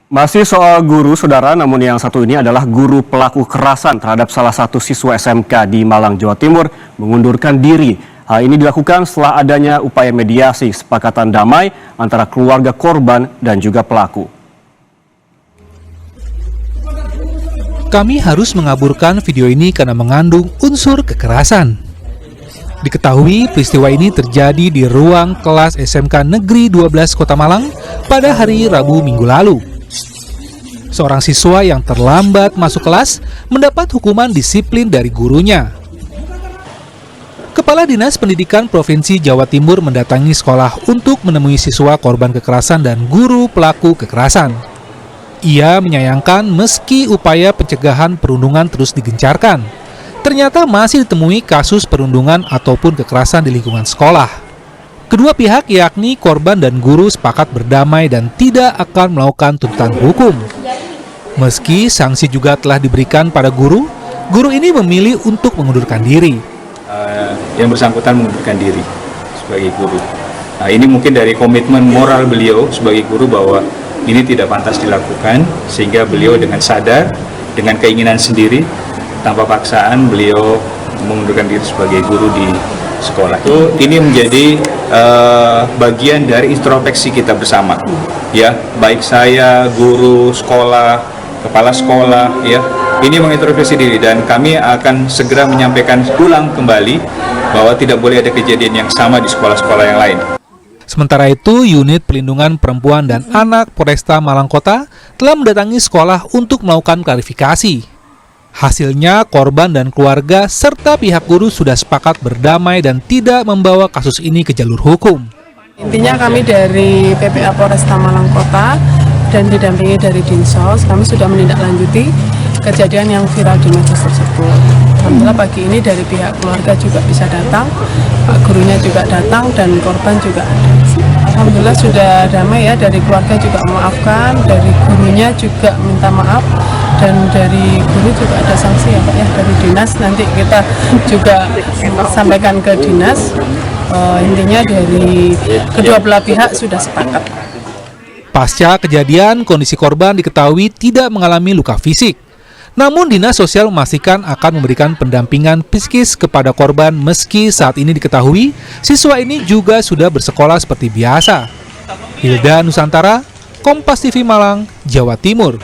Masih soal guru, saudara, namun yang satu ini adalah guru pelaku kekerasan terhadap salah satu siswa SMK di Malang, Jawa Timur mengundurkan diri. Hal ini dilakukan setelah adanya upaya mediasi kesepakatan damai antara keluarga korban dan juga pelaku. Kami harus mengaburkan video ini karena mengandung unsur kekerasan. Diketahui peristiwa ini terjadi di ruang kelas SMK Negeri 12 Kota Malang pada hari Rabu minggu lalu. Seorang siswa yang terlambat masuk kelas mendapat hukuman disiplin dari gurunya. Kepala Dinas Pendidikan Provinsi Jawa Timur mendatangi sekolah untuk menemui siswa korban kekerasan dan guru pelaku kekerasan. Ia menyayangkan meski upaya pencegahan perundungan terus digencarkan, ternyata masih ditemui kasus perundungan ataupun kekerasan di lingkungan sekolah. Kedua pihak yakni korban dan guru sepakat berdamai dan tidak akan melakukan tuntutan hukum. Meski sanksi juga telah diberikan pada guru ini memilih untuk mengundurkan diri. Yang bersangkutan mengundurkan diri sebagai guru. Nah, ini mungkin dari komitmen moral beliau sebagai guru bahwa ini tidak pantas dilakukan, sehingga beliau dengan sadar, dengan keinginan sendiri, tanpa paksaan beliau mengundurkan diri sebagai guru di sekolah. Ini menjadi bagian dari introspeksi kita bersama, ya, baik saya, guru, sekolah, kepala sekolah, ya, ini mengintrospeksi diri dan kami akan segera menyampaikan ulang kembali bahwa tidak boleh ada kejadian yang sama di sekolah-sekolah yang lain. Sementara itu, Unit Pelindungan Perempuan dan Anak Polresta Malang Kota telah mendatangi sekolah untuk melakukan klarifikasi. Hasilnya, korban dan keluarga serta pihak guru sudah sepakat berdamai dan tidak membawa kasus ini ke jalur hukum. Intinya kami dari PPA Polresta Malang Kota dan didampingi dari Dinsos, kami sudah menindaklanjuti kejadian yang viral di medsos tersebut. Alhamdulillah pagi ini dari pihak keluarga juga bisa datang, Pak gurunya juga datang dan korban juga ada. Alhamdulillah sudah damai ya, dari keluarga juga memaafkan, dari gurunya juga minta maaf, dan dari guru juga ada sanksi ya Pak ya, dari dinas nanti kita juga sampaikan ke dinas. Intinya dari kedua belah pihak sudah sepakat. Pasca kejadian, kondisi korban diketahui tidak mengalami luka fisik. Namun Dinas Sosial memastikan akan memberikan pendampingan psikis kepada korban meski saat ini diketahui siswa ini juga sudah bersekolah seperti biasa. Hilda Nusantara, Kompas TV Malang, Jawa Timur.